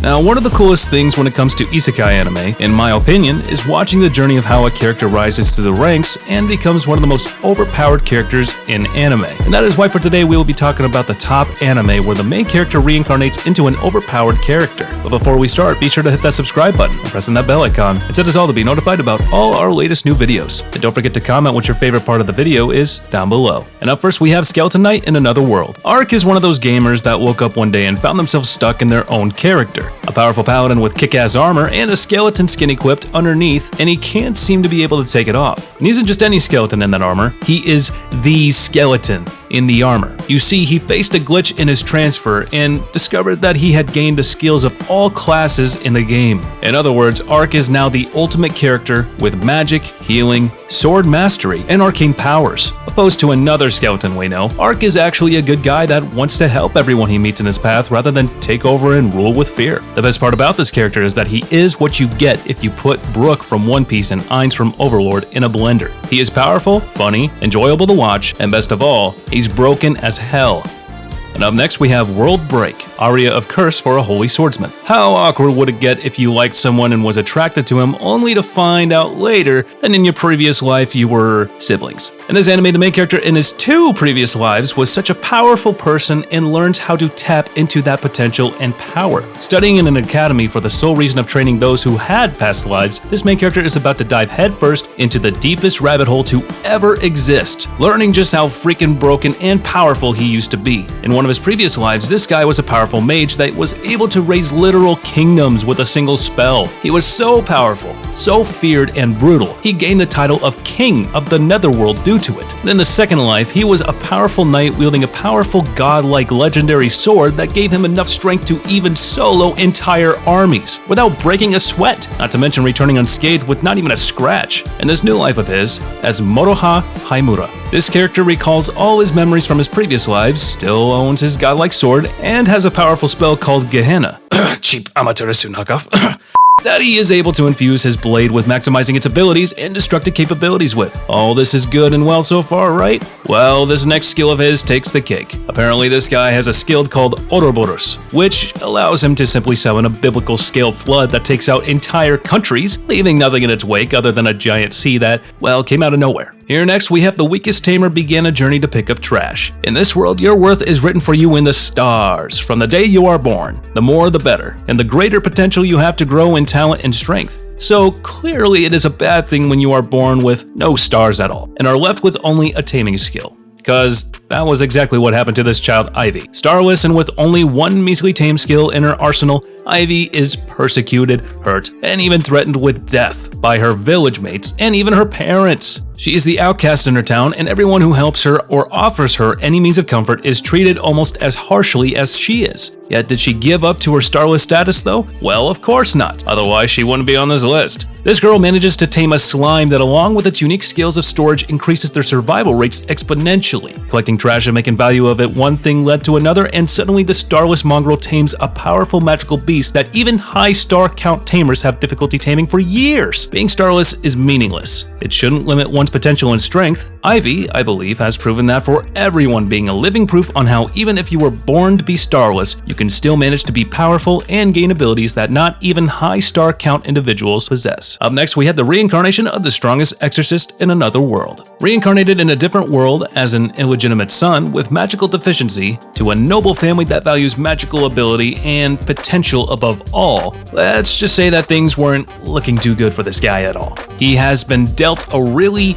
Now, one of the coolest things when it comes to isekai anime, in my opinion, is watching the journey of how a character rises through the ranks and becomes one of the most overpowered characters in anime. And that is why for today we will be talking about the top anime where the main character reincarnates into an overpowered character. But before we start, be sure to hit that subscribe button and press on that bell icon and set us all to be notified about all our latest new videos. And don't forget to comment what your favorite part of the video is down below. And up first we have Skeleton Knight in Another World. Ark is one of those gamers that woke up one day and found themselves stuck in their own character. A powerful paladin with kick-ass armor and a skeleton skin equipped underneath, and he can't seem to be able to take it off. And he isn't just any skeleton in that armor, he is the skeleton in the armor. You see, he faced a glitch in his transfer and discovered that he had gained the skills of all classes in the game. In other words, Ark is now the ultimate character with magic, healing, sword mastery, and arcane powers. Opposed to another skeleton we know, Ark is actually a good guy that wants to help everyone he meets in his path rather than take over and rule with fear. The best part about this character is that he is what you get if you put Brook from One Piece and Ainz from Overlord in a blender. He is powerful, funny, enjoyable to watch, and best of all, he's broken as hell. And up next we have Worldbreaker, Aria of Curse for a Holy Swordsman. How awkward would it get if you liked someone and was attracted to him only to find out later that in your previous life you were siblings? In this anime, the main character in his two previous lives was such a powerful person and learns how to tap into that potential and power. Studying in an academy for the sole reason of training those who had past lives, this main character is about to dive headfirst into the deepest rabbit hole to ever exist, learning just how freaking broken and powerful he used to be. In one of his previous lives, this guy was a powerful mage that was able to raise literal kingdoms with a single spell. He was so powerful, so feared and brutal, he gained the title of King of the Netherworld due to it. And in the second life, he was a powerful knight wielding a powerful godlike legendary sword that gave him enough strength to even solo entire armies without breaking a sweat, not to mention returning unscathed with not even a scratch. In this new life of his, as Moroha Haimura, this character recalls all his memories from his previous lives, still owns his godlike sword, and has a powerful spell called Gehenna. Cheap Amaterasu knockoff. That he is able to infuse his blade with maximizing its abilities and destructive capabilities with. All this is good and well so far, right? Well, this next skill of his takes the cake. Apparently this guy has a skill called Ouroboros, which allows him to simply summon a biblical scale flood that takes out entire countries, leaving nothing in its wake other than a giant sea that, well, came out of nowhere. Here next, we have the weakest tamer begin a journey to pick up trash. In this world, your worth is written for you in the stars. From the day you are born, the more the better, and the greater potential you have to grow in talent and strength. So clearly it is a bad thing when you are born with no stars at all, and are left with only a taming skill. Because that was exactly what happened to this child, Ivy. Starless and with only one measly tame skill in her arsenal, Ivy is persecuted, hurt, and even threatened with death by her village mates and even her parents. She is the outcast in her town, and everyone who helps her or offers her any means of comfort is treated almost as harshly as she is. Yet did she give up to her starless status though? Well, of course not, otherwise she wouldn't be on this list. This girl manages to tame a slime that along with its unique skills of storage increases their survival rates exponentially. Collecting trash and making value of it, one thing led to another, and suddenly the starless mongrel tames a powerful magical beast that even high star count tamers have difficulty taming for years. Being starless is meaningless. It shouldn't limit one's potential and strength. Ivy, I believe, has proven that for everyone, being a living proof on how even if you were born to be starless, you can still manage to be powerful and gain abilities that not even high star count individuals possess. Up next, we have the reincarnation of the strongest exorcist in Another World. Reincarnated in a different world as an illegitimate son with magical deficiency to a noble family that values magical ability and potential above all, let's just say that things weren't looking too good for this guy at all. He has been dealt a really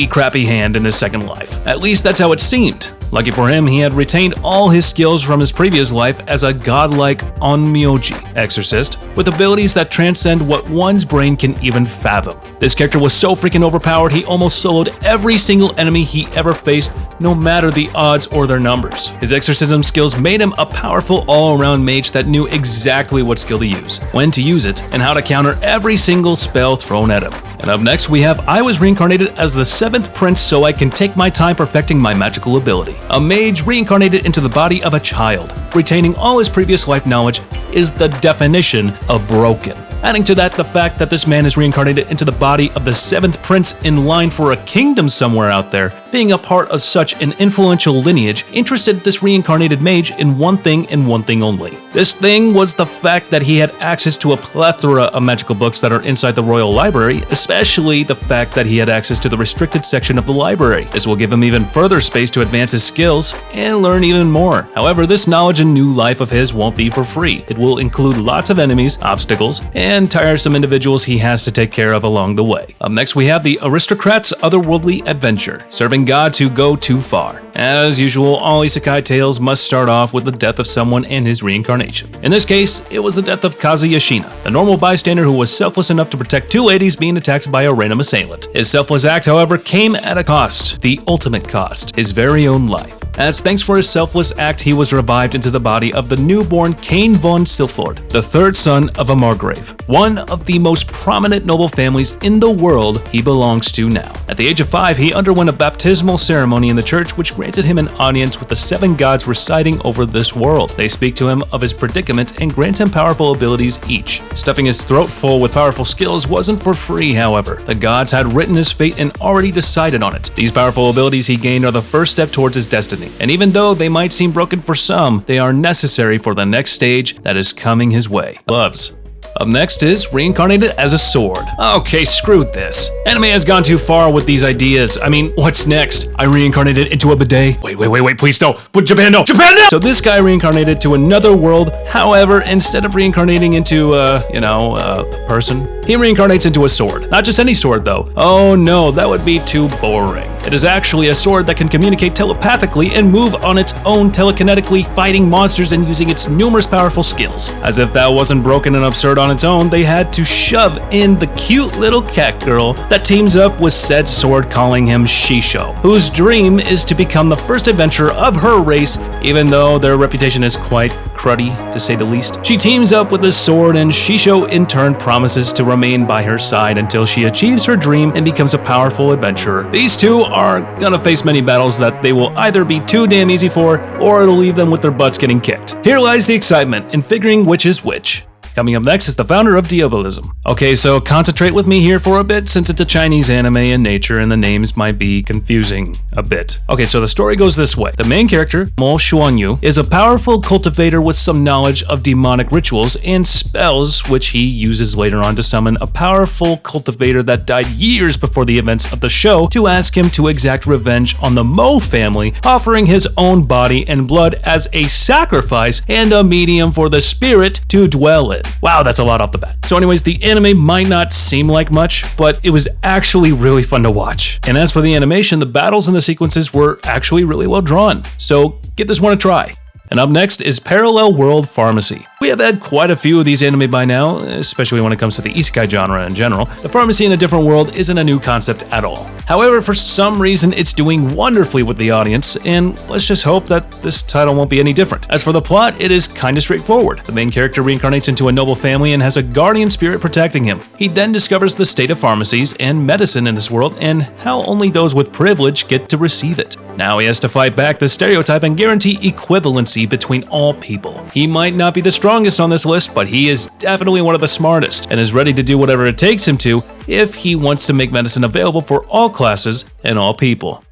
crappy hand in his second life. At least that's how it seemed. Lucky for him, he had retained all his skills from his previous life as a godlike onmyoji exorcist with abilities that transcend what one's brain can even fathom. This character was so freaking overpowered, he almost soloed every single enemy he ever faced, no matter the odds or their numbers. His exorcism skills made him a powerful all-around mage that knew exactly what skill to use, when to use it, and how to counter every single spell thrown at him. And up next we have I was reincarnated as the 7th prince so I can take my time perfecting my magical ability. A mage reincarnated into the body of a child. Retaining all his previous life knowledge is the definition of broken. Adding to that the fact that this man is reincarnated into the body of the 7th prince in line for a kingdom somewhere out there, Being a part of such an influential lineage interested this reincarnated mage in one thing and one thing only. This thing was the fact that he had access to a plethora of magical books that are inside the royal library, especially the fact that he had access to the restricted section of the library. This will give him even further space to advance his skills and learn even more. However, this knowledge and new life of his won't be for free. It will include lots of enemies, obstacles, and tiresome individuals he has to take care of along the way. Up next, we have the aristocrat's otherworldly adventure, serving God to go too far. As usual, all isekai tales must start off with the death of someone and his reincarnation. In this case, it was the death of Kazuyashina, the normal bystander who was selfless enough to protect two ladies being attacked by a random assailant. His selfless act, however, came at a cost, the ultimate cost, his very own life. As thanks for his selfless act, he was revived into the body of the newborn Cain von Silford, the third son of a Margrave, one of the most prominent noble families in the world he belongs to now. At the age of 5, he underwent a baptismal ceremony in the church which granted him an audience with the 7 gods residing over this world. They speak to him of his predicament and grant him powerful abilities each. Stuffing his throat full with powerful skills wasn't for free, however. The gods had written his fate and already decided on it. These powerful abilities he gained are the first step towards his destiny. And even though they might seem broken for some, they are necessary for the next stage that is coming his way. Loves. Up next is Reincarnated as a Sword. Okay, screw this. Anime has gone too far with these ideas. I mean, what's next? I reincarnated into a bidet. Wait, please no. But Japan no! So this guy reincarnated to another world. However, instead of reincarnating into, a person, he reincarnates into a sword. Not just any sword, though. Oh no, that would be too boring. It is actually a sword that can communicate telepathically and move on its own telekinetically, fighting monsters and using its numerous powerful skills. As if that wasn't broken and absurd on its own, they had to shove in the cute little cat girl that teams up with said sword, calling him Shisho, whose dream is to become the first adventurer of her race, even though their reputation is quite cruddy, to say the least. She teams up with this sword, and Shisho in turn promises to remain by her side until she achieves her dream and becomes a powerful adventurer. These two are gonna face many battles that they will either be too damn easy for, or it'll leave them with their butts getting kicked. Here lies the excitement in figuring which is which. Coming up next is the founder of Diabolism. Okay, so concentrate with me here for a bit since it's a Chinese anime in nature and the names might be confusing a bit. Okay, so the story goes this way. The main character, Mo Xuanyu, is a powerful cultivator with some knowledge of demonic rituals and spells which he uses later on to summon a powerful cultivator that died years before the events of the show to ask him to exact revenge on the Mo family, offering his own body and blood as a sacrifice and a medium for the spirit to dwell in. Wow, that's a lot off the bat. So anyways, the anime might not seem like much, but it was actually really fun to watch. And as for the animation, the battles and the sequences were actually really well drawn. So give this one a try. And up next is Parallel World Pharmacy. We have had quite a few of these anime by now, especially when it comes to the isekai genre in general. The pharmacy in a different world isn't a new concept at all. However, for some reason, it's doing wonderfully with the audience, and let's just hope that this title won't be any different. As for the plot, it is kinda straightforward. The main character reincarnates into a noble family and has a guardian spirit protecting him. He then discovers the state of pharmacies and medicine in this world and how only those with privilege get to receive it. Now he has to fight back the stereotype and guarantee equivalency between all people. He might not be the strongest on this list, but he is definitely one of the smartest and is ready to do whatever it takes him to if he wants to make medicine available for all classes and all people.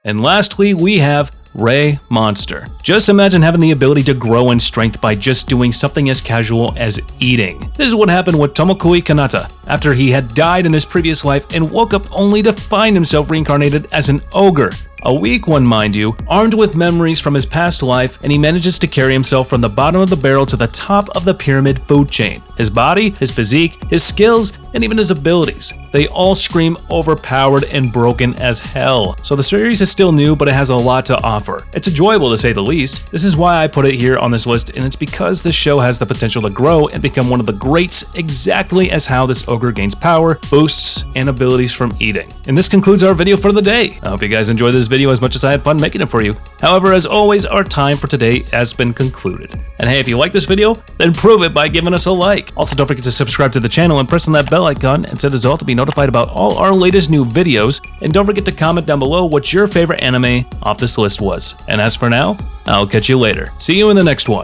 And lastly, we have Ray Monster. Just imagine having the ability to grow in strength by just doing something as casual as eating. This is what happened with Tomokui Kanata after he had died in his previous life and woke up only to find himself reincarnated as an ogre. A weak one, mind you, armed with memories from his past life, and he manages to carry himself from the bottom of the barrel to the top of the pyramid food chain. His body, his physique, his skills, and even his abilities. They all scream overpowered and broken as hell. So the series is still new, but it has a lot to offer. It's enjoyable to say the least. This is why I put it here on this list, and it's because this show has the potential to grow and become one of the greats exactly as how this ogre gains power, boosts, and abilities from eating. And this concludes our video for the day. I hope you guys enjoyed this video as much as I had fun making it for you. However, as always, our time for today has been concluded. And hey, if you like this video, then prove it by giving us a like. Also, don't forget to subscribe to the channel and press on that bell icon and set as all to be notified about all our latest new videos. And don't forget to comment down below what your favorite anime off this list was. And as for now, I'll catch you later. See you in the next one.